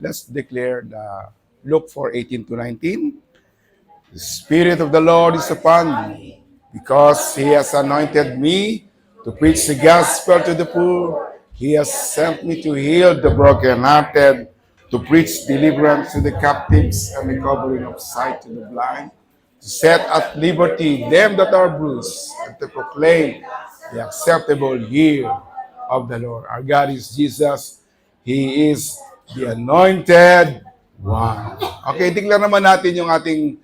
Let's declare the Luke 4:18 to 19. The Spirit of the Lord is upon me, because He has anointed me to preach the gospel to the poor. He has sent me to heal the brokenhearted, to preach deliverance to the captives and recovering of sight to the blind, to set at liberty them that are bruised, and to proclaim the acceptable year of the Lord. Our God is Jesus. He is the anointed one. Okay, declare naman natin yung ating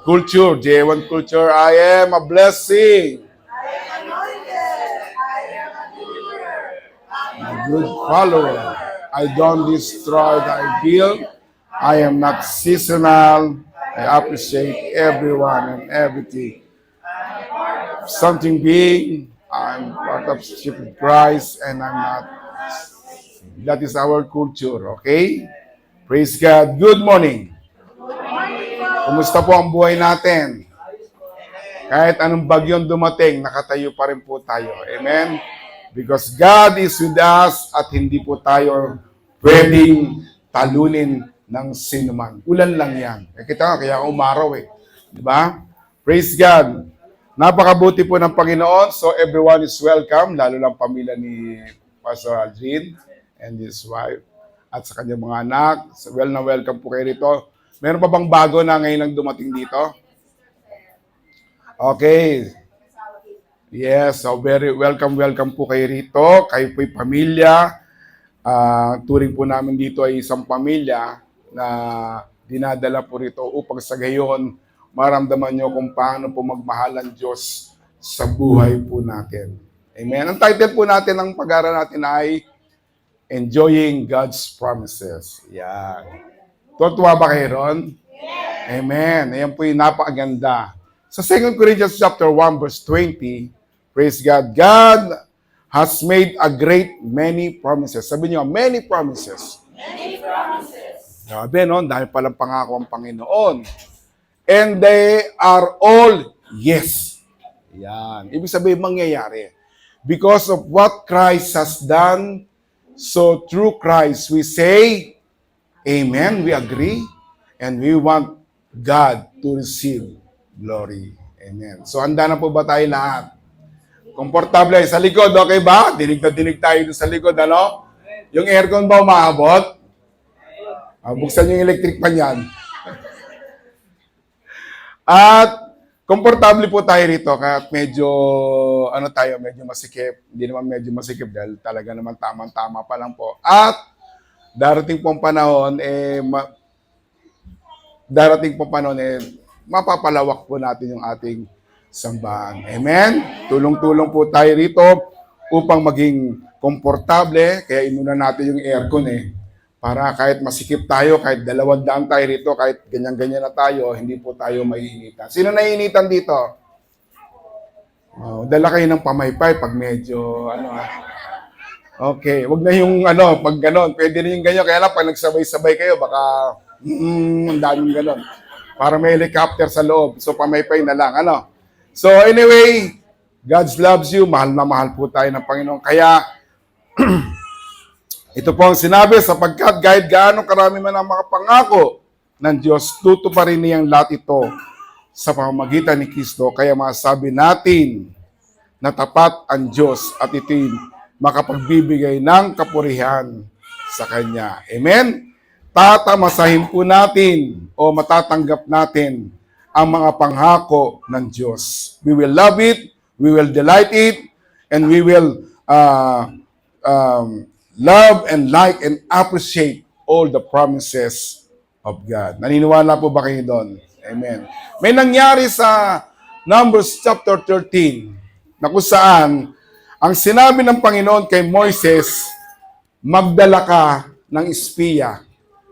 culture, J1 culture. I am a blessing. I am anointed. I am a believer. A good follower. I don't destroy the ideal. I am not seasonal. I appreciate everyone and everything. Something big. I'm part of Ship of Christ and I'm not. That is our culture, okay? Praise God. Good morning. Kumusta po ang buhay natin? Kahit anong bagyong dumating, nakatayo pa rin po tayo. Amen? Because God is with us at hindi po tayo pwedeng talunin ng sinuman. Ulan lang yan. Kita nga, kaya umaraw eh. Diba? Praise God. Napakabuti po ng Panginoon. So everyone is welcome, lalo lang pamilya ni Pastor Aldrin and his wife at sa kanyang mga anak. So, welcome po kayo rito. Meron pa bang bago na ngayon lang dumating dito? Okay. Yes, so very welcome po kayo rito. Kayo po'y pamilya. Turing po namin dito ay isang pamilya na dinadala po rito upang sa gayon maramdaman nyo kung paano po magmahal ang Diyos sa buhay po natin. Amen. Ang title po natin ng pag-aaral natin ay Enjoying God's Promises. Yan. Tuwa ba kayo ron? Amen. Ayan po yung napakaganda. Sa 2 Corinthians chapter 1 verse 20, praise God, God has made a great many promises. Sabi niyo, many promises. Many promises. Sabi, no? Dahil palang pangako ang Panginoon. And they are all yes. Yan. Ibig sabihin, mangyayari. Because of what Christ has done, so through Christ, we say, Amen, we agree, and we want God to receive glory. Amen. So, handa na po ba tayo lahat? Komportable sa likod, okay ba? Dinig na dinig tayo sa likod, ano? Yung aircon ba umaabot? Buksan yung electric pan yan. At, komportable po tayo rito, kaya medyo, medyo masikip. Hindi naman medyo masikip dahil talaga naman tamang-tama pa lang po. At, darating pong panahon, mapapalawak po natin yung ating sambahan. Amen? Tulong-tulong po tayo rito upang maging komportable. Kaya inuna natin yung aircon para kahit masikip tayo, kahit 200 tayo rito, kahit ganyan-ganyan na tayo, hindi po tayo maiinitan. Sino naiinitan dito? Dala kayo ng pamaypay pag medyo, Okay, wag na yung pag ganon. Pwede rin yung ganyan. Kaya lang, pag nagsabay-sabay kayo, baka, ang daming ganon. Para may helicopter sa loob. So, pamaypay na lang. So, anyway, God loves you. Mahal na mahal po tayo ng Panginoon. Kaya, ito po ang sinabi, sapagkat kahit gaano karami man ang mga pangako ng Diyos, tutuparin niyang lahat ito sa pamamagitan ni Kristo. Kaya masasabi natin na tapat ang Diyos at ito'y makapagbibigay ng kapurihan sa Kanya. Amen? Tatamasahin po natin o matatanggap natin ang mga panghako ng Diyos. We will love it, we will delight it, and we will love and like and appreciate all the promises of God. Naniniwala po ba kayo doon? Amen. May nangyari sa Numbers chapter 13 na kung saan ang sinabi ng Panginoon kay Moises, magdala ka ng espiya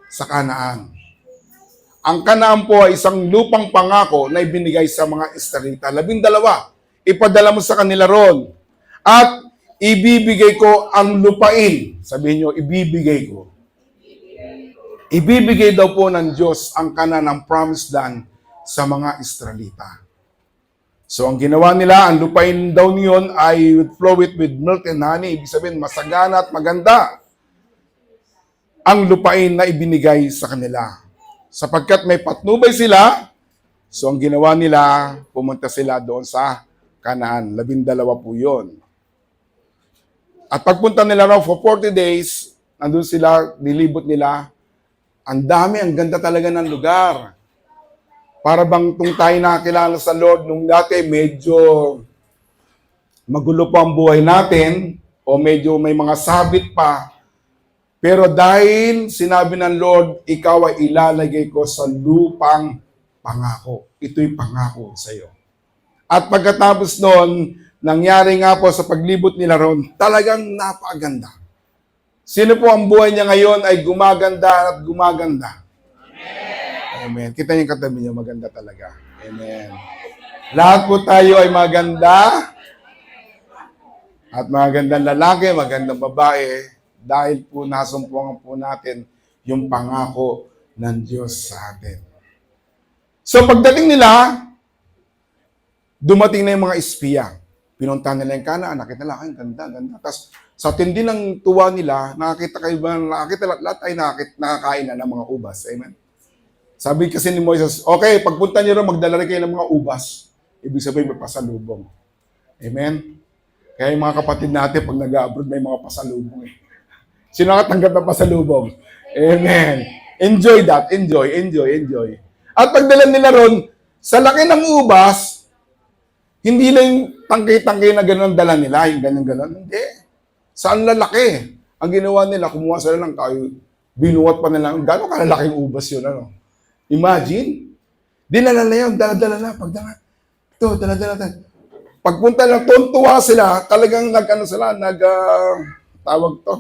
sa Kanaan. Ang Kanaan po ay isang lupang pangako na ibinigay sa mga Israelita. 12. Ipadala mo sa kanila ron. At ibibigay ko ang lupain. Sabihin nyo, ibibigay ko. Ibibigay daw po ng Diyos ang Kanaan, ang promised land sa mga Israelita. So, ang ginawa nila, ang lupain daw niyon ay would flow it with milk and honey. Ibig sabihin, masagana at maganda. ang lupain na ibinigay sa kanila. Sapagkat may patnubay sila, so ang ginawa nila, pumunta sila doon sa Canaan. 12 po yun. At pagpunta nila raw for 40 days, nandun sila, nilibot nila. Ang dami, ang ganda talaga ng lugar. Para bang tung tayo nakakilala sa Lord, nung dati medyo magulo pa ang buhay natin, o medyo may mga sabit pa. Pero dahil sinabi ng Lord, ikaw ay ilalagay ko sa lupang pangako. Ito'y pangako sa iyo. At pagkatapos noon, nangyari nga po sa paglibot nila roon, talagang napakaganda. Sino po ang buhay niya ngayon ay gumaganda at gumaganda? Amen. Kita niyo yung katabi niyo, maganda talaga. Amen. Lahat po tayo ay maganda. At magandang lalaki, magandang babae. Dahil po nasumpungan po natin yung pangako ng Diyos sa atin. So pagdating nila, dumating na yung mga espiya. Pinunta nila yung Canaan, nakita nila, ay, ganda. Tapos sa tindi ng tuwa nila, nakakita lahat ay nakakain na ng mga ubas. Amen. Sabi kasi ni Moises, okay, pagpunta niyo rin, magdala rin kayo ng mga ubas. Ibig sabihin, may pasalubong. Amen. Kaya yung mga kapatid natin, pag nag-abroad, may mga pasalubong. Sino nakatanggap ng pasalubong? Amen. Enjoy that. Enjoy. At pagdala nila ron, sa laki ng ubas, hindi lang tangkay-tangkay na gano'n dala nila, yung gano'n. Hindi. Saan lalaki? Ang ginawa nila, kumuha sila ng kayo, binuhat pa nila, gano'n kalalaking ubas yun, ano? Imagine, dinala na yun, dala-dala na, pagdala. Ito, dala-dala. Pagpunta lang, tuntua sila, talagang tawag to,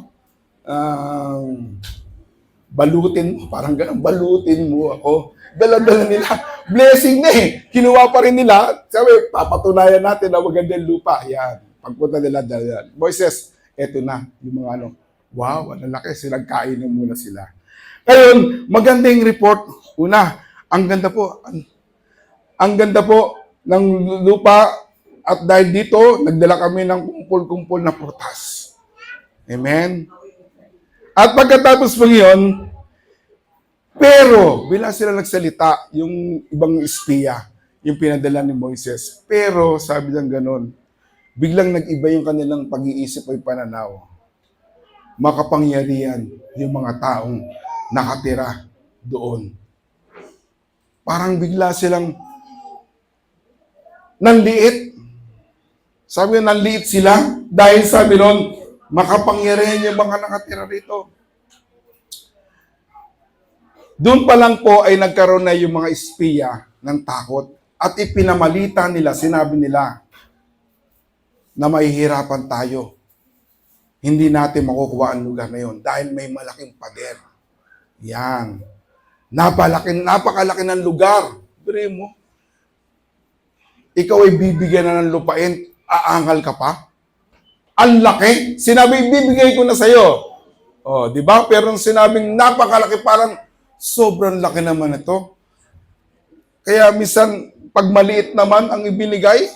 balutin mo, parang gano'n, balutin mo ako. Dala-dala nila. Blessing na eh. Kinuha pa rin nila. Sabi, papatunayan natin na maganda yung lupa. Yan. Pagpunta nila, dala. Moises, eto na. Yung mga wow, ang laki. Kain na muna sila. Ngayon, maganda yung report. Una, ang ganda po. Ang ganda po ng lupa. At dahil dito, nagdala kami ng kumpul-kumpul na prutas. Amen. At pagkatapos po yun, pero, bila sila nagsalita, yung ibang espiya, yung pinadala ni Moises. Pero, sabi niya ganon, biglang nag-iba yung kanilang pag-iisip o pananaw. Makapangyarihan yung mga taong nakatira doon. Parang bigla silang nanliit. Sabi niya, nanliit sila dahil sabi noon, makapangyarihan yung mga nakatira rito. Doon pa lang po ay nagkaroon na yung mga espiya ng takot at ipinamalita nila, sinabi nila na mahihirapan tayo. Hindi natin makukuha ang lugar na yun dahil may malaking pader. Yan. Napakalaki ng lugar. Bire mo. Ikaw ay bibigyan na ng lupain, aangal ka pa? Ang laki. Sinabi, bibigay ko na sa'yo. Oh, di ba? Pero sinabing napakalaki, parang sobrang laki naman ito. Kaya minsan, pag maliit naman ang ibinigay,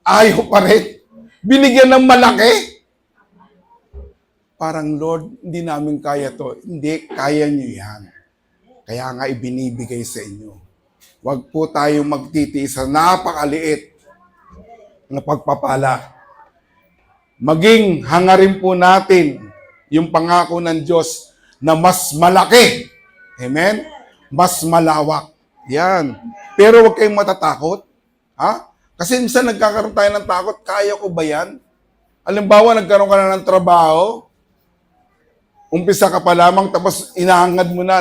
ayaw pa rin. Binigyan ng malaki. Parang, Lord, hindi namin kaya to. Hindi, kaya nyo yan. Kaya nga ibinibigay sa inyo. Huwag po tayong magtitiis sa napakaliit na pagpapala. Maging hangarin po natin yung pangako ng Diyos na mas malaki. Amen? Mas malawak. Yan. Pero huwag kayong matatakot. Ha? Kasi minsan nagkakaroon tayo ng takot, kaya ko ba yan? Halimbawa, nagkaroon ka na ng trabaho, umpisa ka pa lamang, tapos inahangad mo na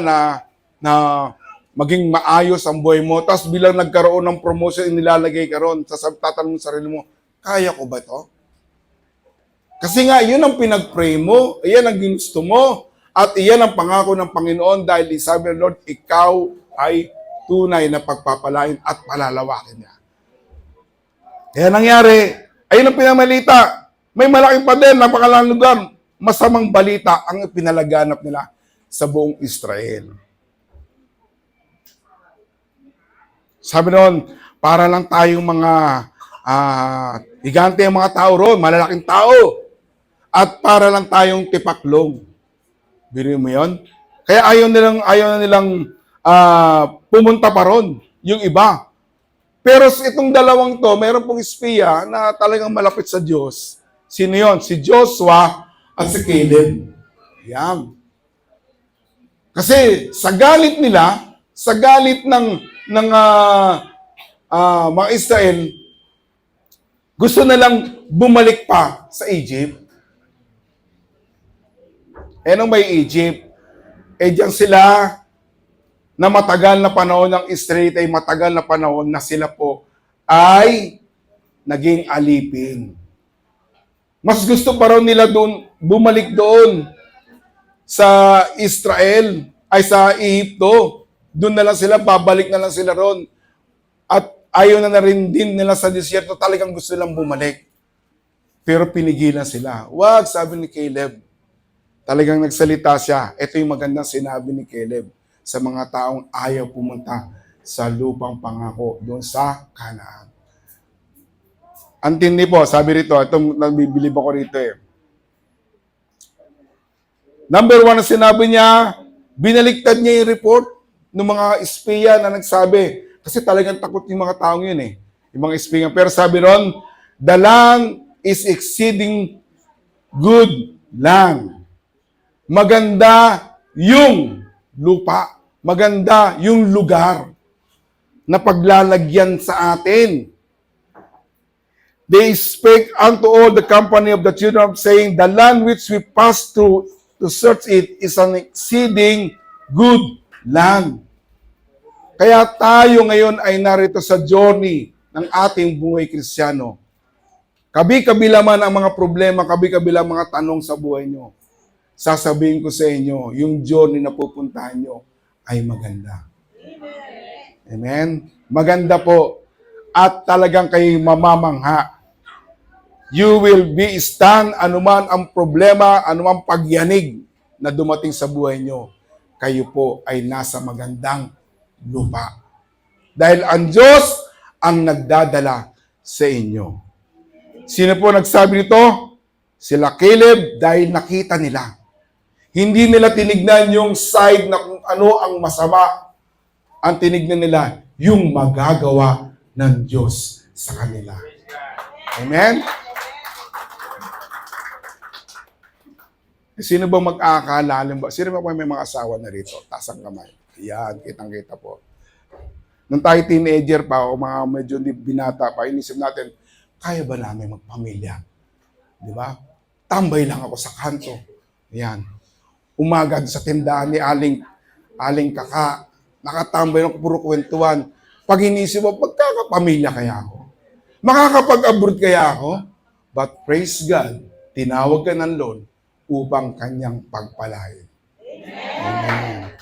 maging maayos ang buhay mo, tapos bilang nagkaroon ng promotion, inilalagay ka ron, tatanong mo sa sarili mo, kaya ko ba ito? Kasi nga, yun ang pinag-pray mo, iyan ang ginusto mo, at iyan ang pangako ng Panginoon dahil sabi ng Lord, ikaw ay tunay na pagpapalain at palalawakin niya. Kaya nangyari, ayun ang pinamalita. May malaking pader, napakalang lugar. Masamang balita ang pinalaganap nila sa buong Israel. Sabi noon, para lang tayong mga higante ang mga tao roon, malalaking tao. At para lang tayong tipaklong. Biro mo yun? Kaya ayaw na nilang pumunta pa ron, yung iba. Pero itong dalawang to, meron pong espiya na talagang malapit sa Diyos. Sino yun? Si Joshua at si Caleb. Yan. Kasi sa galit nila, sa galit ng mga Israel, gusto na lang bumalik pa sa Egypt. Nung may Egypt, diyan sila na matagal na panahon ng Israel ay matagal na panahon na sila po ay naging alipin. Mas gusto pa raw nila doon, bumalik doon sa Israel, ay sa Egypto. Doon na lang sila, babalik na lang sila ron. At ayaw na rin din nila sa disyerto, talagang gusto nilang bumalik. Pero pinigilan sila. Wag, sabi ni Caleb. Talagang nagsalita siya. Ito yung magandang sinabi ni Caleb sa mga taong ayaw pumunta sa lupang pangako doon sa Canaan. Antindi po, sabi rito, itong nabibilib ako rito eh. Number 1 na sinabi niya, binaliktad niya yung report ng mga espiya na nagsabi. Kasi talagang takot yung mga taong yun eh. Yung mga espiya. Pero sabi ron, the land is exceeding good land. Maganda yung lupa. Maganda yung lugar na paglalagyan sa atin. They spake unto all the company of the children of saying, the land which we passed through to search it is an exceeding good land. Kaya tayo ngayon ay narito sa journey ng ating buhay Kristiyano. Kabi-kabila man ang mga problema, kabi-kabila ang mga tanong sa buhay nyo. Sasabihin ko sa inyo, yung journey na pupuntahan nyo ay maganda. Amen? Maganda po. At talagang kayo mamamangha. You will be stand anuman ang problema, anuman pagyanig na dumating sa buhay nyo. Kayo po ay nasa magandang lupa. Dahil ang Diyos ang nagdadala sa inyo. Sino po nagsabi nito? Sila Caleb dahil nakita nila. Hindi nila tinignan yung side na kung ano ang masama. Ang tinignan nila yung magagawa ng Diyos sa kanila. Amen? Sino ba mag-aakala? Sino ba may mga asawa na rito? Taas ang kamay. Yan, kitang-kita po. Nung tayo teenager pa o mga medyo binata pa, inisip natin, kaya ba namin magpamilya? Di ba? Tambay lang ako sa kanto. Yan. Umagad sa tindahan ni Aling Kaka. Nakatambay ako, puro kwentuhan. Pag inisip mo, magkakapamilya kaya ako? Makakapag-abroad kaya ako? But praise God, tinawag ka ng Lord upang kanyang pagpalain. Amen.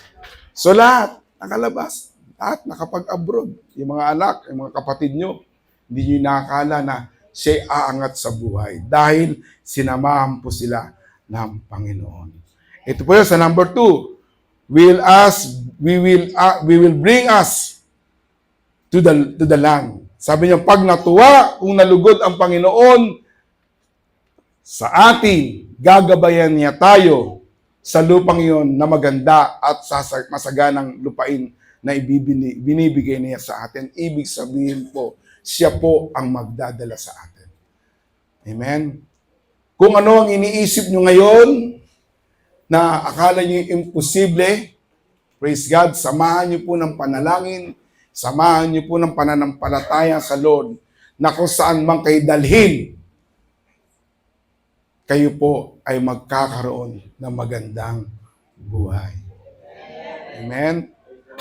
So lahat, nakalabas. Lahat nakapag-abroad. Yung mga anak, yung mga kapatid nyo, hindi nyo nakakala na siya'y aangat sa buhay dahil sinamahan po sila ng Panginoon. Ito po yun sa number 2. We will bring us to the land. Sabi niya, pag natuwa, kung nalugod ang Panginoon sa atin, gagabayan niya tayo sa lupang iyon na maganda at masaganang lupain na binibigay niya sa atin. Ibig sabihin po, siya po ang magdadala sa atin. Amen? Kung ano ang iniisip nyo ngayon, na akala nyo imposible, praise God, samahan nyo po ng panalangin, samahan nyo po ng pananampalataya sa Lord, na kung saan man kayo dalhin, kayo po ay magkakaroon ng magandang buhay. Amen?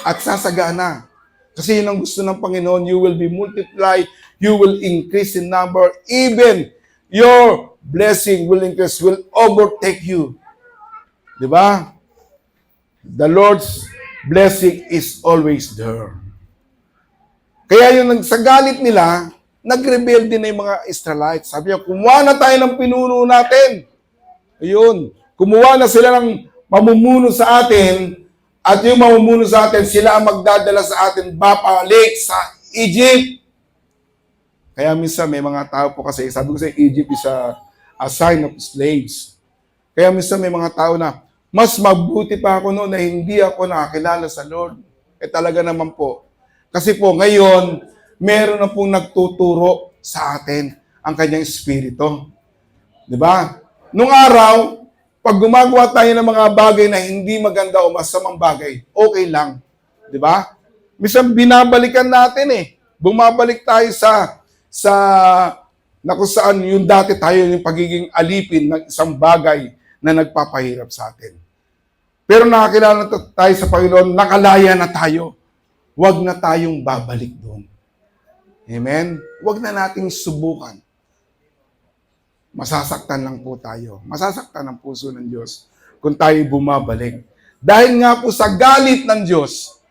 At sasagana. Kasi yun ang gusto ng Panginoon, you will be multiplied, you will increase in number, even your blessing will increase, will overtake you. Diba? The Lord's blessing is always there. Kaya yung sa galit nila, nag-rebel din na yung mga Israelites. Sabi niya, kumuha na tayo ng pinuno natin. Ayun. Kumuha na sila ng mamumuno sa atin, at yung mamumuno sa atin, sila ang magdadala sa atin babalik sa Egypt. Kaya minsan may mga tao po kasi, sabi ko sa Egypt is a sign of slaves. Kaya minsan may mga tao na, Mas mabuti pa ako noon na hindi ako nakakilala sa Lord. Talaga naman po. Kasi po ngayon, meron na pong nagtuturo sa atin ang kanyang espiritu. Di ba? Nung araw, pag gumagawa tayo ng mga bagay na hindi maganda o masamang bagay, okay lang. Di ba? Minsan binabalikan natin eh. Bumabalik tayo sa na kung saan yung dati tayo yung pagiging alipin ng isang bagay na nagpapahirap sa atin. Pero nakakilala tayo sa Panginoon, nakalaya na tayo. Huwag na tayong babalik doon. Amen? Huwag na nating subukan. Masasaktan lang po tayo. Masasaktan ang puso ng Diyos kung tayo bumabalik. Dahil nga po sa galit ng Diyos,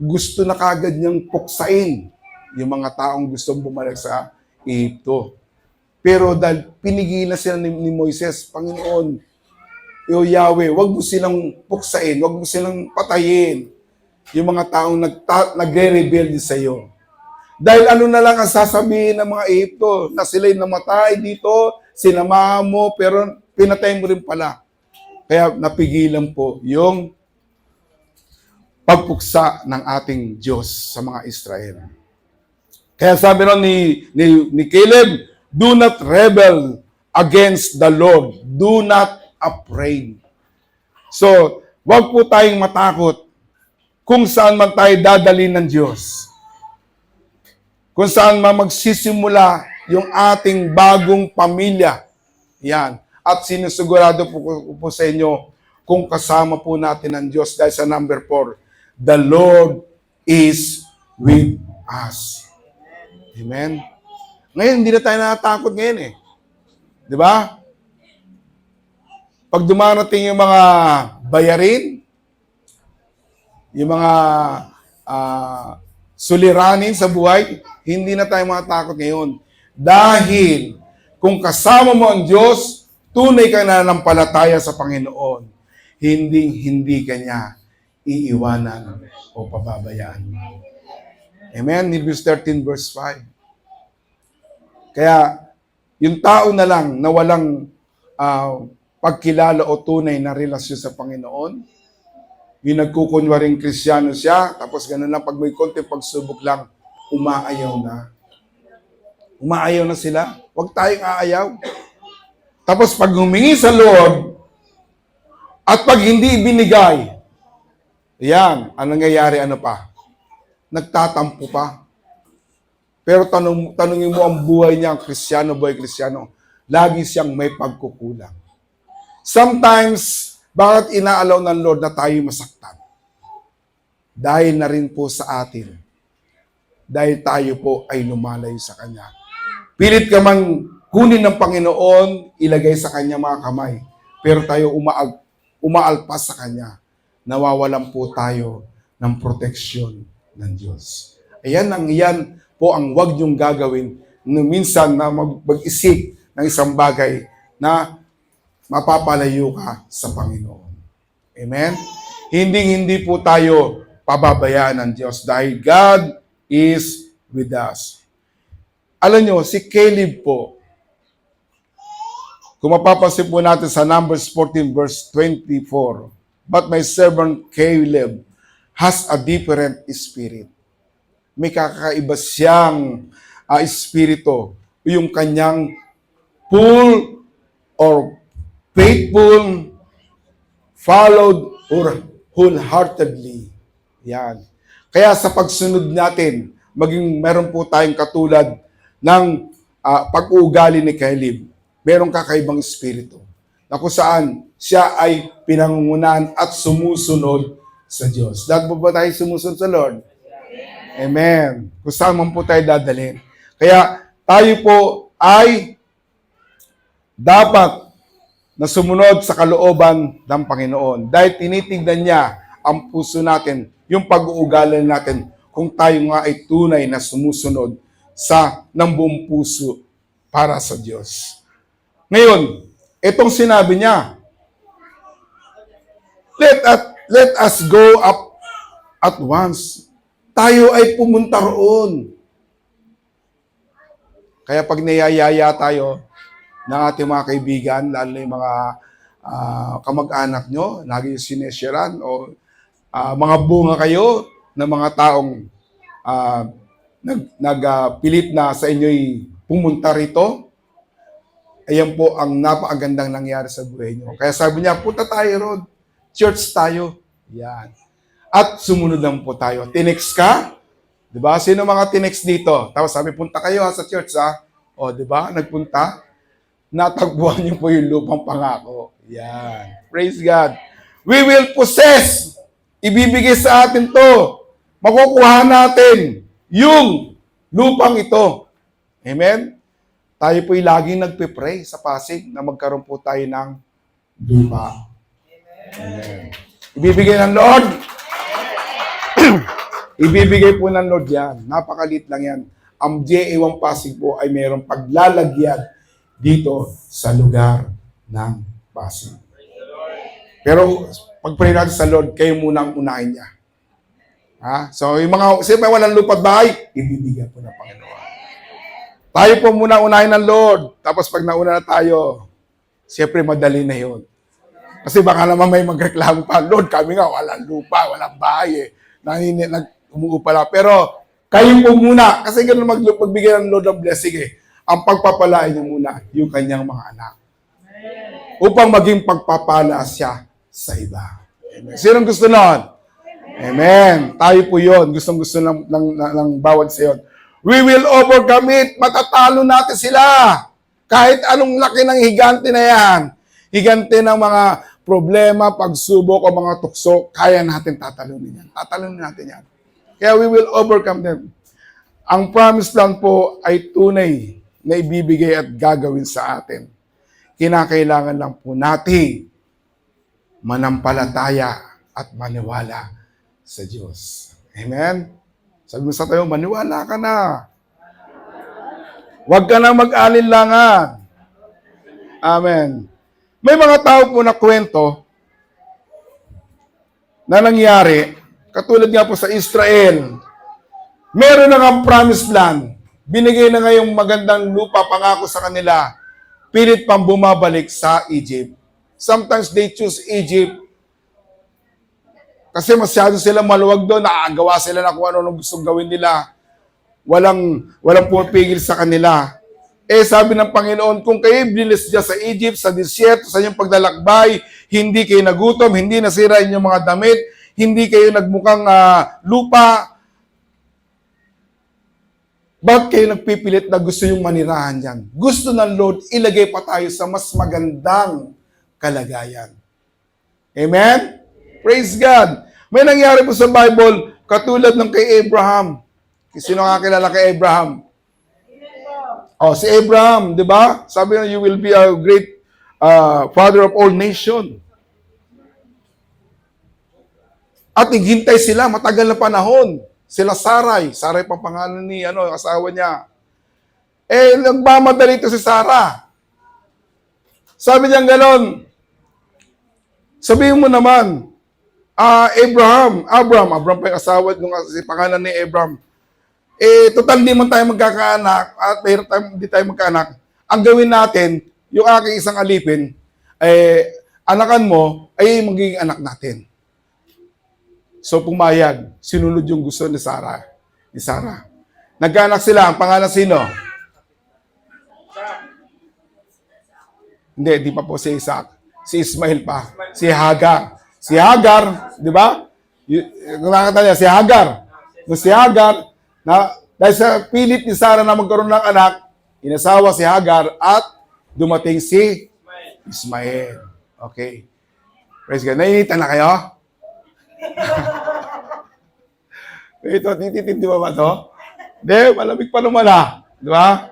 gusto na kagad niyang puksain yung mga taong gustong bumalik sa Egypto. Pero dahil pinigilan sila ni Moises, Panginoon, O Yahweh, wag mo silang puksain, wag mo silang patayin yung mga taong nagre-rebelde sa iyo. Dahil ano na lang ang sasabihin ng mga Egypto, na sila'y namatay dito, sinamahan mo, pero pinatay mo rin pala. Kaya napigilan po yung pagpuksa ng ating Diyos sa mga Israel. Kaya sabi ron ni Caleb, do not rebel against the Lord. Do not afraid. So, wag po tayong matakot kung saan man tayo dadalhin ng Diyos. Kung saan man magsisimula yung ating bagong pamilya. Yan. At sinusigurado po sa inyo kung kasama po natin ang Diyos dahil sa number 4, the Lord is with us. Amen? Ngayon, hindi na tayo natatakot ngayon eh. Di ba? Pag dumarating yung mga bayarin, yung mga suliranin sa buhay, hindi na tayo matakot ngayon. Dahil kung kasama mo ang Diyos, tunay ka na nanampalataya sa Panginoon, hindi ka niya iiwanan o pababayaan. Amen? Hebrews 13 verse 5. Kaya, yung tao na lang na walang pagkilala o tunay na relasyon sa Panginoon, yung nagkukunwaring Kristiyano siya, tapos ganun lang, pag may konti pagsubok lang, umaayaw na. Umaayaw na sila. Huwag tayong aayaw. Tapos pag humingi sa Lord, at pag hindi ibinigay, yan, ang nangyayari, ano pa? Nagtatampo pa. Pero tanungin mo ang buhay niya, Kristiyano, lagi siyang may pagkukulang. Sometimes, bakit inaalaw ng Lord na tayo masaktan? Dahil na rin po sa atin. Dahil tayo po ay lumalayo sa Kanya. Pilit ka man kunin ng Panginoon, ilagay sa Kanya mga kamay. Pero tayo umaalpas sa Kanya. Nawawalan po tayo ng proteksyon ng Diyos. Yan po ang wag niyong gagawin minsan na mag-isip ng isang bagay na mapapalayo ka sa Panginoon. Amen? Hindi po tayo pababayaan ng Diyos dahil God is with us. Alam nyo, si Caleb po, kung mapapansin po natin sa Numbers 14 verse 24, but my servant Caleb has a different spirit. May kakaiba siyang espiritu, yung kanyang full or faithful, followed, or wholeheartedly. Yan. Kaya sa pagsunod natin, maging meron po tayong katulad ng pag-uugali ni Caleb. Merong kakaibang espiritu na kung saan siya ay pinangungunahan at sumusunod sa Diyos. Lahat po ba tayo sumusunod sa Lord? Amen. Kung saan man po tayo dadalhin. Kaya tayo po ay dapat na sumunod sa kalooban ng Panginoon. Dahil tinitignan niya ang puso natin, yung pag-uugali natin, kung tayo nga ay tunay na sumusunod ng buong puso para sa Diyos. Ngayon, itong sinabi niya, let us go up at once. Tayo ay pumunta roon. Kaya pag niyayaya tayo ng ating mga kaibigan, lalo yung mga kamag-anak nyo, lagi yung sinesharan, o mga bunga kayo ng mga taong nagpilit na sa inyo'y pumunta rito, ayan po ang napakagandang nangyari sa buhay nyo. Kaya sabi niya, punta tayo ron. Church tayo. Yan. At sumunod lang po tayo. Tinext ka? Diba? Sino mga tinext dito? Tapos sabi, punta kayo sa church ha. O, diba? Nagpunta. Natagpuan niyo po yung lupang pangako. Yan. Praise God. We will possess. Ibibigay sa atin to. Makukuha natin yung lupang ito. Amen? Tayo po'y laging nagpe-pray sa Pasig na magkaroon po tayo ng lupa. Amen. Ibibigay ng Lord. Ibibigay po ng Lord yan. Napakalit lang yan. Ang JA1 Pasig po ay mayroong paglalagyan dito sa lugar ng Pasig. Pero pag-pray natin sa Lord, kayo muna ang unahin niya. So yung mga, siyempre walang lupa at bahay, ibibigyan po ng Panginoon. Tayo po muna unahin ng Lord. Tapos pag nauna na tayo, siyempre madali na yun. Kasi baka naman may magreklamo pa, Lord, kami nga walang lupa, walang bahay umuupala. Pero kayo po muna, kasi ganun magbigay ng Lord ng blessing ang pagpapalain niya muna yung kanyang mga anak. Upang maging pagpapala siya sa iba. Amen. Sinong gusto nun? Amen. Tayo po yun. Gustong-gusto ng bawat sa yun. We will overcome it. Matatalo natin sila. Kahit anong laki ng higante na yan. Higante ng mga problema, pagsubok o mga tukso, kaya natin tatalunin yan. Tatalunin natin yan. Kaya we will overcome them. Ang promised land po ay tunay na ibibigay at gagawin sa atin. Kinakailangan lang po natin manampalataya at maniwala sa Diyos. Amen? Sabi mo sa tayo, maniwala ka na. Huwag ka na mag-alinlangan. Amen. May mga tao po na kwento na nangyari, katulad nga po sa Israel, meron na nga promised land. Binigay na nga yung magandang lupa, pangako sa kanila. Pilit pang bumabalik sa Egypt. Sometimes they choose Egypt kasi masyado sila maluwag doon, nakagawa sila na kung ano gustong gawin nila. Walang pumipigil sa kanila. Sabi ng Panginoon, kung kayo blinis dyan sa Egypt, sa disyerto, sa inyong paglalakbay, hindi kayo nagutom, hindi nasira inyong mga damit, hindi kayo nagmukhang lupa, bakit kayo nagpipilit na gusto yung manirahan dyan? Gusto ng Lord, ilagay pa tayo sa mas magandang kalagayan. Amen? Praise God. May nangyari po sa Bible, katulad ng kay Abraham. Sino kakilala kay Abraham? Si Abraham, di ba? Sabi na, you will be a great father of all nations. At naghintay sila, matagal na panahon. Sila Sarai pa pangalan ni asawa niya. Nagmamadali ito si Sarah. Sabi niya gano'n, sabihin mo naman, Abraham pa yung asawa nung si pangalan ni Abraham. Total di man tayo magkakaanak at hindi tayo magkaanak. Ang gawin natin, yung aking isang alipin, anakan mo, ay magiging anak natin. So pumayag, sinunod yung gusto ni Sarah. Nagkaanak sila, ang pangalan sino? Hindi pa po si Isaac. Si Ismail pa. Si Hagar. Si Hagar, di ba? Kung nakakita niya, si Hagar. Si Hagar, dahil sa pilit ni Sarah na magkaroon ng anak, inasawa si Hagar at dumating si Ismail. Okay. Praise God. Nainitan na kayo? Ito, titindi ba to? Hindi, malamig pa naman Di ba?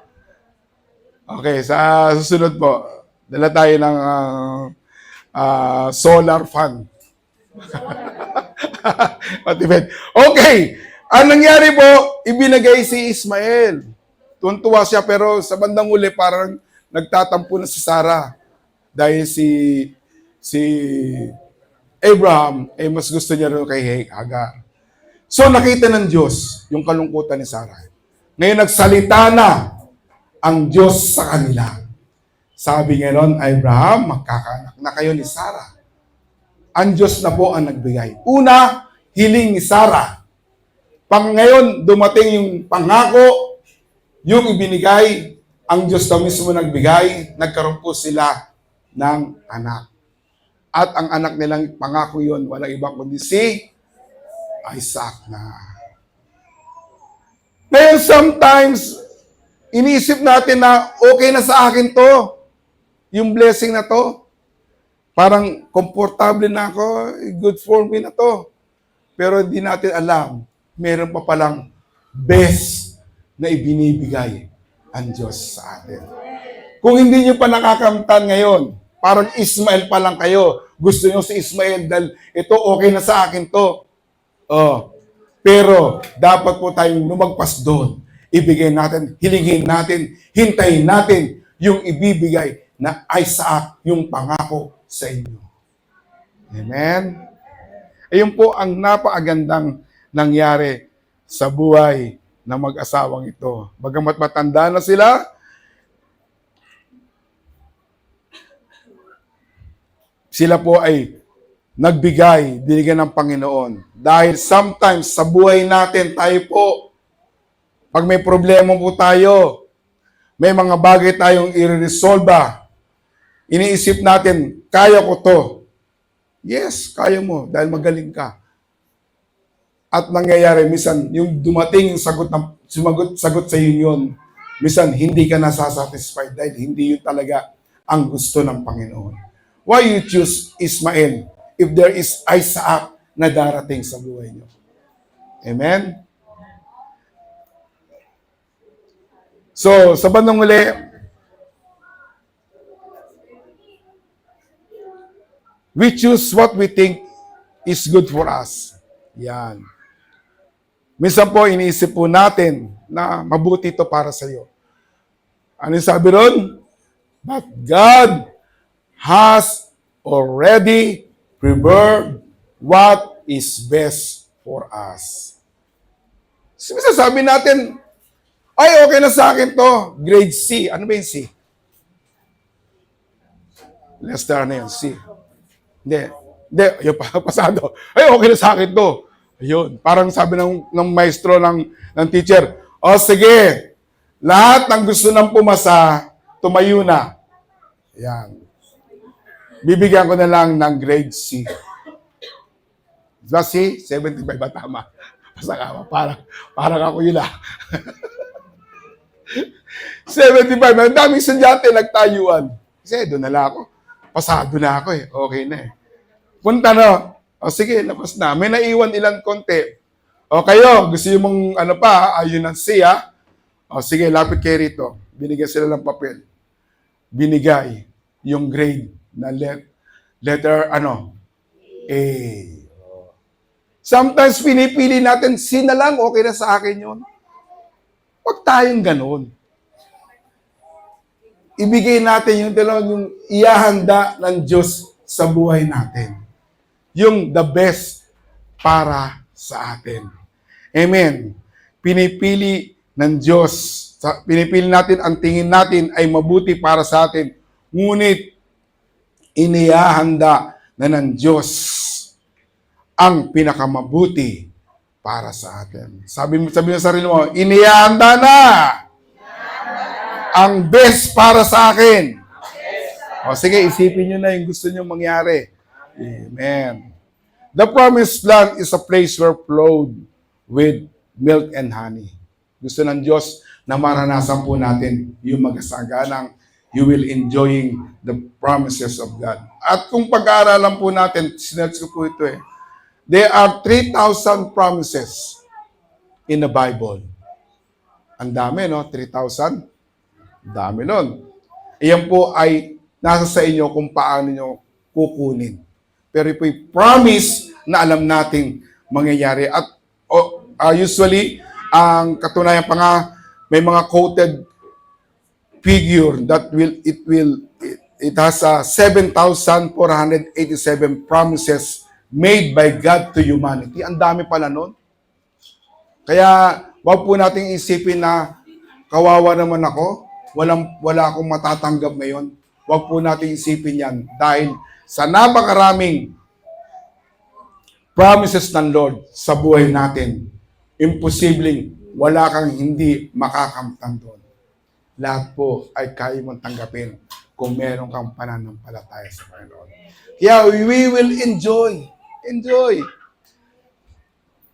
Okay, sa susunod po, dala tayo ng solar fan. Okay, ang nangyari po, ibinagay si Ismael. Tuntua siya, pero sa bandang uli, parang nagtatampo na si Sarah. Dahil si Abraham, mas gusto niya rin kay Hagar. So nakita ng Diyos yung kalungkutan ni Sarah. Ngayon nagsalita na ang Diyos sa kanila. Sabi nga nun, Abraham, magkakaanak na kayo ni Sarah. Ang Diyos na po ang nagbigay. Una, hiling ni Sarah. Pang ngayon, dumating yung pangako, yung ibinigay, ang Diyos na mismo nagbigay, nagkaroon po sila ng anak. At ang anak nilang pangako yun, walang iba kundi si Isaac na. Ngayon, sometimes, iniisip natin na okay na sa akin to. Yung blessing na to. Parang komportable na ako, good for me na to. Pero hindi natin alam, meron pa palang best na ibinibigay ang Diyos sa atin. Kung hindi nyo pa nakakamtan ngayon, parang Ismael pa lang kayo. Gusto nyo si Ismael dahil ito okay na sa akin to. Oh. Pero dapat po tayong lumagpas doon. Ibigay natin, hilingin natin, hintayin natin yung ibibigay na Isaac, yung pangako sa inyo. Amen? Ayun po ang napakagandang nangyari sa buhay ng mag-asawang ito. Bagamat matanda na sila, sila po ay nagbigay, binigyan ng Panginoon. Dahil sometimes sa buhay natin, tayo po, pag may problema po tayo, may mga bagay tayong i-resolve, iniisip natin, kaya ko to. Yes, kaya mo, dahil magaling ka. At nangyayari, minsan, yung dumating yung sagot sa iyo yun, minsan, hindi ka nasasatisfied dahil hindi yun talaga ang gusto ng Panginoon. Why you choose Ismael if there is Isaac na darating sa buhay niyo? Amen? So, sa bandang uli, we choose what we think is good for us. Yan. Minsan po, iniisip po natin na mabuti ito para sa iyo. Ano yung sabi ron? But God has already prepared what is best for us. Minsan sabi natin, ay, okay na sa akin to. Grade C. Ano ba yung C? Lester na yun, C. Hindi, yung pasado. Ay, okay na sa akin to. Ayun, parang sabi ng maestro, ng teacher, o sige, lahat ng gusto ng pumasa, tumayo na. Yan. Bibigyan ko na lang ng grade C. Diba C? 75 ba tama? Pasaka, parang ako yun ah. 75. Ang daming estudyante nagtayuan. Kasi doon na lang ako. Pasado na ako eh. Okay na eh. Punta na. O sige, labas na. May naiwan ilang konti. O kayo, gusto yung mong ano pa, ayun ang C ha. O sige, lapit kayo rito. Binigyan sila ng papel. Binigay yung grade na letter ano? A. Sometimes pinipili natin, C na lang, okay na sa akin yun. Huwag tayong ganun. Ibigay natin yung iahanda ng Diyos sa buhay natin. Yung the best para sa atin. Amen. Pinipili ng Diyos. Pinipili natin, ang tingin natin ay mabuti para sa atin. Ngunit, inihahanda na ng Diyos ang pinakamabuti para sa atin. Sabi mo sa sarili mo, inihahanda na ang best para sa akin. O sige, isipin nyo na yung gusto nyo mangyari. Amen. The promised land is a place where flowed with milk and honey. Gusto ng Diyos na maranasan po natin yung magasaganang you will enjoying the promises of God. At kung pag-aaralan po natin, sinerch ko po ito eh, there are 3,000 promises in the Bible. Ang dami, no? 3,000? Dami nun. Iyan po ay nasa sa inyo kung paano nyo kukunin. Pero ito yung promise na alam nating mangyayari. At usually, ang katunayan pa nga, may mga quoted figure that it has 7,487 promises made by God to humanity. Ang dami pala nun. Kaya, wag po nating isipin na kawawa naman ako, wala akong matatanggap ngayon. Huwag po natin isipin yan dahil sa napakaraming promises ng Lord sa buhay natin, imposibleng wala kang hindi makakamtan doon. Lahat po ay kaya mong tanggapin kung meron kang pananampalataya sa Panginoon. Kaya we will enjoy. Enjoy.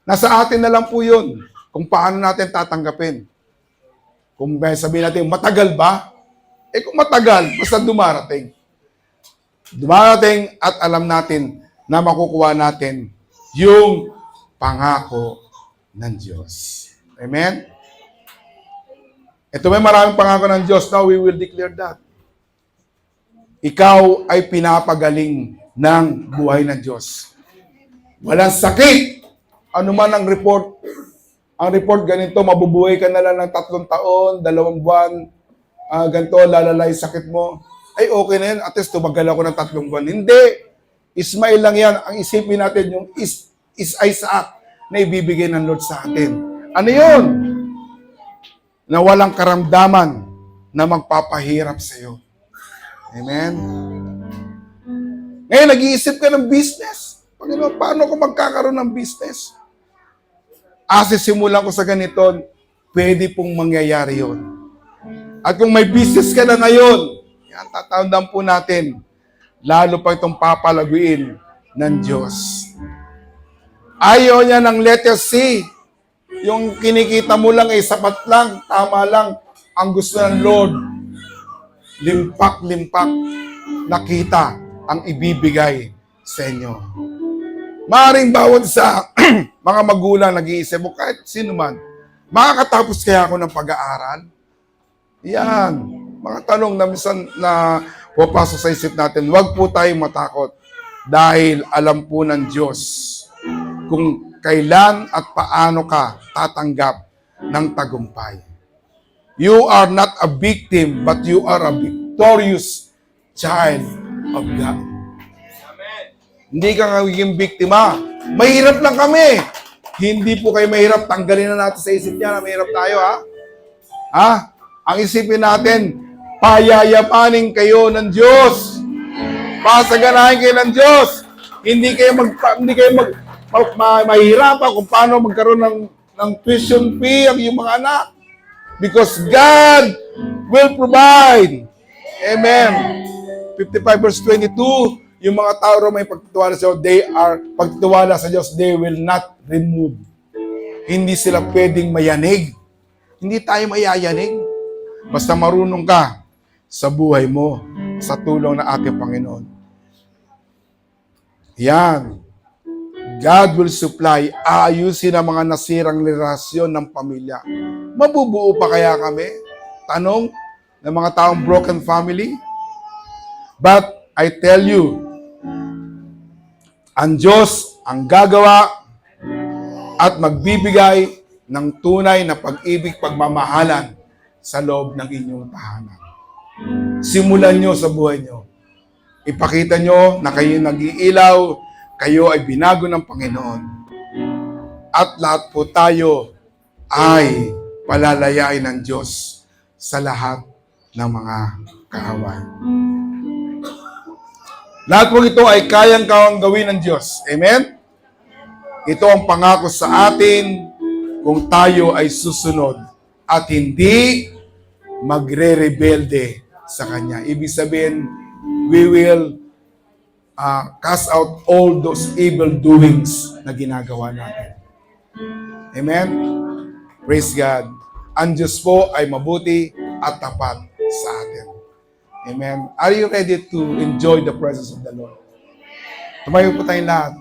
Nasa atin na lang po yun kung paano natin tatanggapin. Kung sabihin natin, matagal ba? Kung matagal, basta dumarating. Dumarating at alam natin na makukuha natin yung pangako ng Diyos. Amen? Ito may maraming pangako ng Diyos. Now we will declare that. Ikaw ay pinapagaling ng buhay ng Diyos. Walang sakit. Ano man ang report. Ang report ganito, mabubuhay ka na lang ng 3 taon, 2 buwan, ganito, lalala yung sakit mo. Ay, okay na yan. At least tumagal ako ng 3 buwan. Hindi. Ismail lang yan. Ang isipin natin yung is Isaac na ibibigay ng Lord sa atin. Ano yun? Na walang karamdaman na magpapahirap sa iyo. Amen? Ngayon, nag-iisip ka ng business. Panginoon, paano ko magkakaroon ng business? Simulan ko sa ganito, pwede pong mangyayari yun. At kung may business ka na ngayon, yan, tatandaan po natin, lalo pa itong papalaguin ng Diyos. Ayaw niya ng letter C. Yung kinikita mo lang ay sapat lang, tama lang. Ang gusto ng Lord, limpak-limpak nakita ang ibibigay sa inyo. Maaaring bawat sa mga magulang nag-iisip mo, kahit sino man, makakatapos kaya ako ng pag-aaral? Yan. Mga tanong na minsan na pupasok sa isip natin, huwag po tayong matakot dahil alam po ng Diyos kung kailan at paano ka tatanggap ng tagumpay. You are not a victim, but you are a victorious child of God. Hindi ka magiging biktima. Mahirap lang kami. Hindi po kayo mahirap. Tanggalin na natin sa isip niya na mahirap tayo, ha? Ha? Ang isipin natin, payayapanin kayo ng Diyos. Pasaganahin kayo ng Diyos. Hindi kayo mahirapan kung paano magkaroon ng tuition fee ang iyong mga anak. Because God will provide. Amen. 55 verse 22, yung mga tao may pagtitiwala sa Diyos, pagtitiwala sa Diyos, they will not remove. Hindi sila pwedeng mayanig. Hindi tayo mayayanig. Basta marunong ka sa buhay mo, sa tulong ng ating Panginoon. Yan. God will supply, aayusin ang mga nasirang relasyon ng pamilya. Mabubuo pa kaya kami? Tanong ng mga taong broken family? But I tell you, ang Diyos ang gagawa at magbibigay ng tunay na pag-ibig, pagmamahalan sa loob ng inyong tahanan. Simulan nyo sa buhay nyo. Ipakita nyo na kayo nag-iilaw, kayo ay binago ng Panginoon. At lahat po tayo ay palalayain ng Diyos sa lahat ng mga kaaway. Lahat po ito ay kayang-kawang gawin ng Diyos. Amen? Ito ang pangako sa atin kung tayo ay susunod at hindi magre-rebelde sa Kanya. Ibig sabihin, we will cast out all those evil doings na ginagawa natin. Amen? Praise God. Ang Diyos po ay mabuti at tapat sa atin. Amen. Are you ready to enjoy the presence of the Lord? Tumayo po tayong lahat.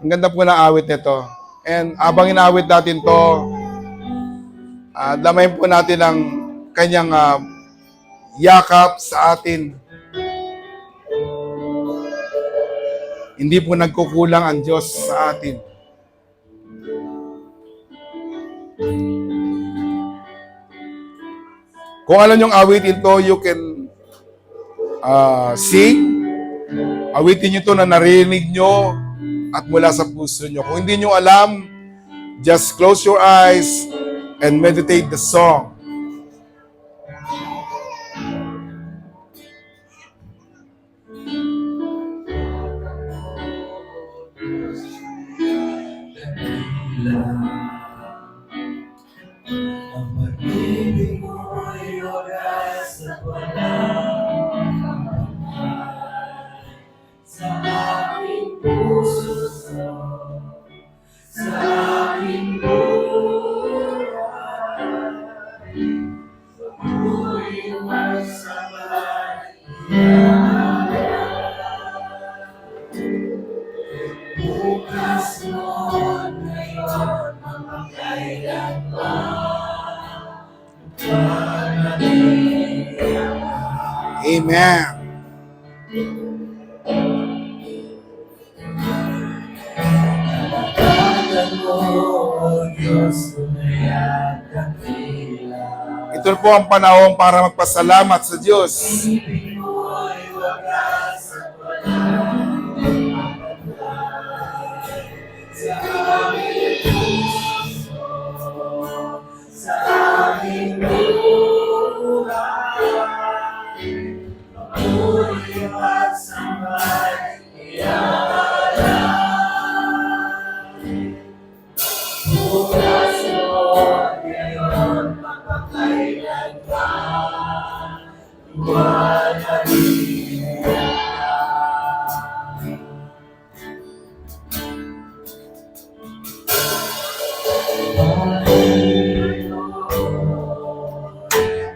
Ang ganda po ng awit nito. And abang inaawit natin to, damayin po natin ang kanyang yakap sa atin. Hindi po nagkukulang ang Diyos sa atin. Kung alam niyong awitin to, you can sing. Awitin niyo to na narinig niyo at mula sa puso niyo. Kung hindi niyo alam, Just close your eyes and meditate the song. Ang pag-ibig mo'y wagas at walang hanggan. Sa aking puso, sa aking buhay, ako'y magsabay. Bukas mo ngayon, magpakailanman. Amen. Pagkatan mo, O Diyos, tunay at dakila. Ito po ang panahon para magpasalamat sa Diyos. Ibig mo'y wagas at walang hanggan. Sa aming puso, sa aming buhay, ako'y magsambay iaalay. Bukas mo ngayon, magpakailanman, luwalhatian.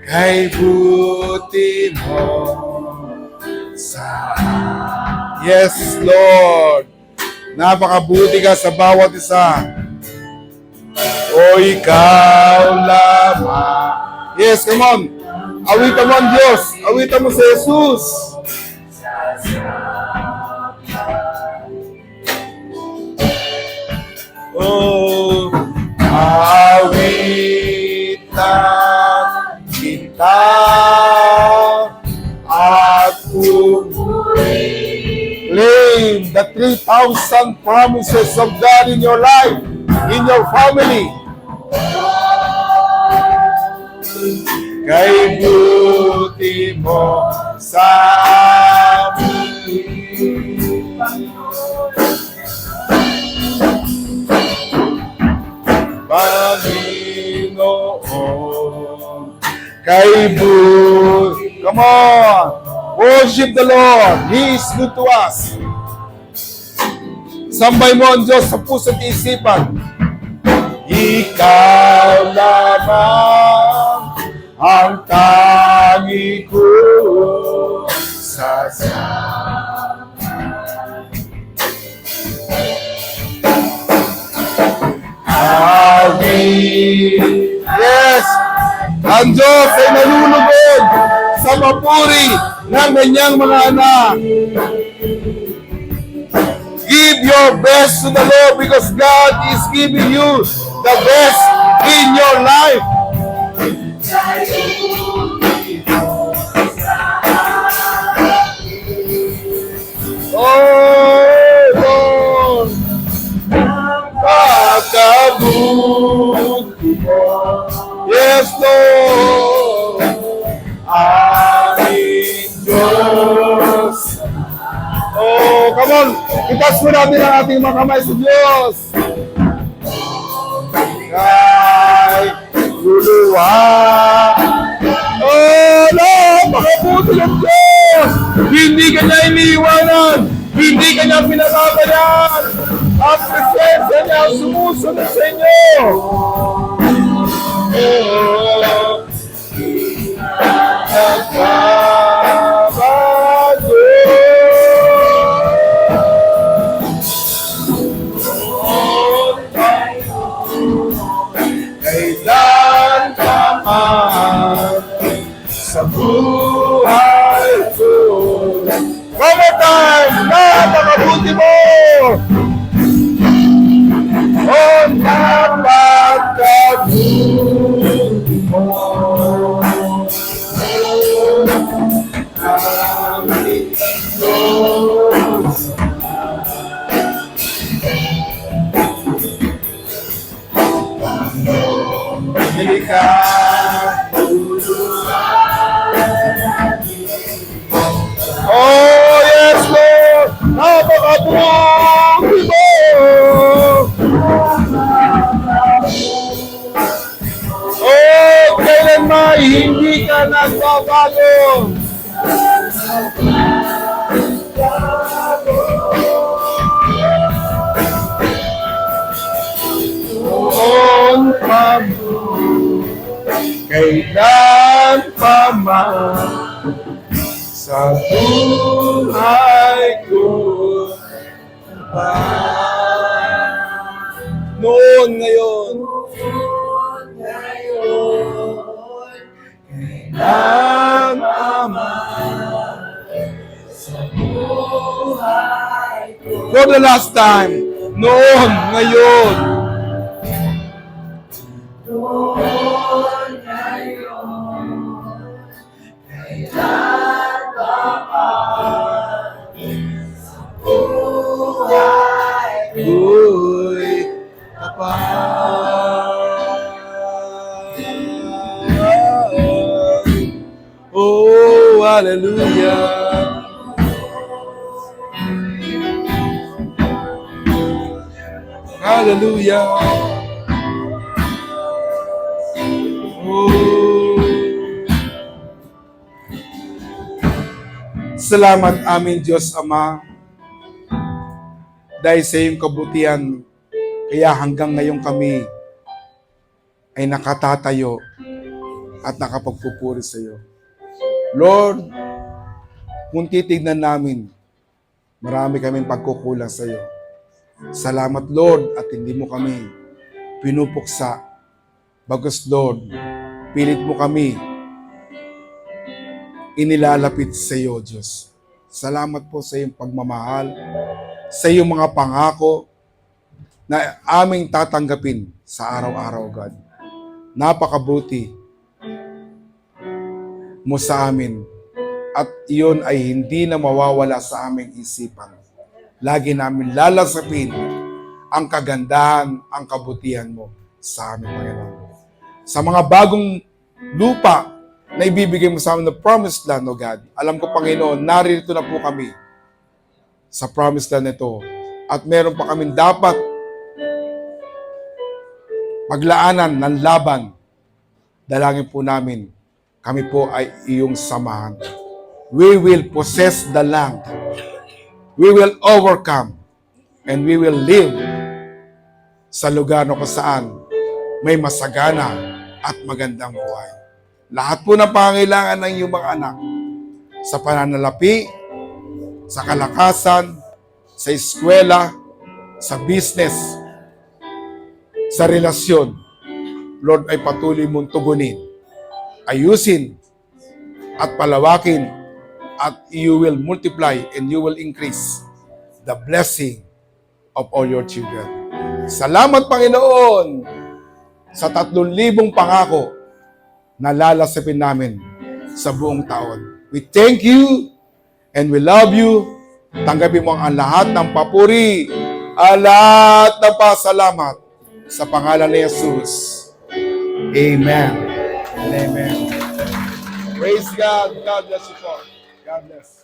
Kay buti mo sa Yes, Lord. Napakabuti ka sa bawat isa. O ikaw lamang. Yes, come on. Awitan mo ang Diyos. Awitan mo si Jesus. Oh, awitan kita at claim the 3,000 promises of God in your life, in your family. Kay buti mo sa amin. Panginoon, kay buti. Come on, worship the Lord. He is good to us. Sambay mo ang Diyos sa puso't isipan. Ikaw lamang ang tangi ko sa Yes! Ang Diyos ay nalulugod sa mapuri ng kanyang mga anak. Give your best to the Lord because God is giving you the best in your life. Oh Lord, pagkabuti mo. Yes, Lord, aming Diyos. Oh, come on. Itas mo natin ang ating mga kamay sa Diyos. Kay luluwa. Oh, Lord, makabuti ng Diyos. Hindi ka niya iniiwanan. Hindi ka niya pinababayaan. Ang presensya niya ang sumusunod sa inyo. Oh, nagbabago. Kailan ka man sa buhay ko. One more time, napakabuti mo. Oh, napakabuti mo. Aming Diyos. nagbabago. Noon pa kailan pa man sa buhay ko pa. Noon, ngayon, kailan pa man sa buhay ko. For the last time, noon, ngayon, Uy, Papa. Oh, hallelujah. Hallelujah. Oh. Salamat aming Diyos Ama. Dahil sa iyong kabutihan, kaya hanggang ngayon kami ay nakatatayo at nakapagpupuri sa iyo. Lord, kung titignan namin, marami kaming pagkukulang sa iyo. Salamat Lord at hindi mo kami pinupuksa. Bagos Lord, pilit mo kami inilalapit sa iyo, Diyos. Salamat po sa iyong pagmamahal, sa iyong mga pangako na aming tatanggapin sa araw-araw, God. Napakabuti mo sa amin at iyon ay hindi na mawawala sa aming isipan. Lagi namin lalasapin ang kagandahan, ang kabutihan mo sa amin, Panginoon. Sa mga bagong lupa na ibibigay mo sa amin na promised land, O God. Alam ko, Panginoon, narito na po kami sa promised land nito. At meron pa kami dapat paglaanan ng laban. Dalangin po namin, kami po ay iyong samahan. We will possess the land. We will overcome. And we will live sa lugar na kung saan may masagana at magandang buhay. Lahat po ng pangangailangan ng iyong mga anak sa pananalapi, sa kalakasan, sa eskwela, sa business, sa relasyon, Lord, ay patuloy mong tugunin, ayusin, at palawakin, at you will multiply and you will increase the blessing of all your children. Salamat, Panginoon, sa 3,000 pangako na lalasapin namin sa buong taon. We thank you and we love you. Tanggapin mo ang lahat ng papuri, ang lahat ng pasalamat sa pangalan ni Jesus. Amen. And amen. Praise God. God bless you po. God bless.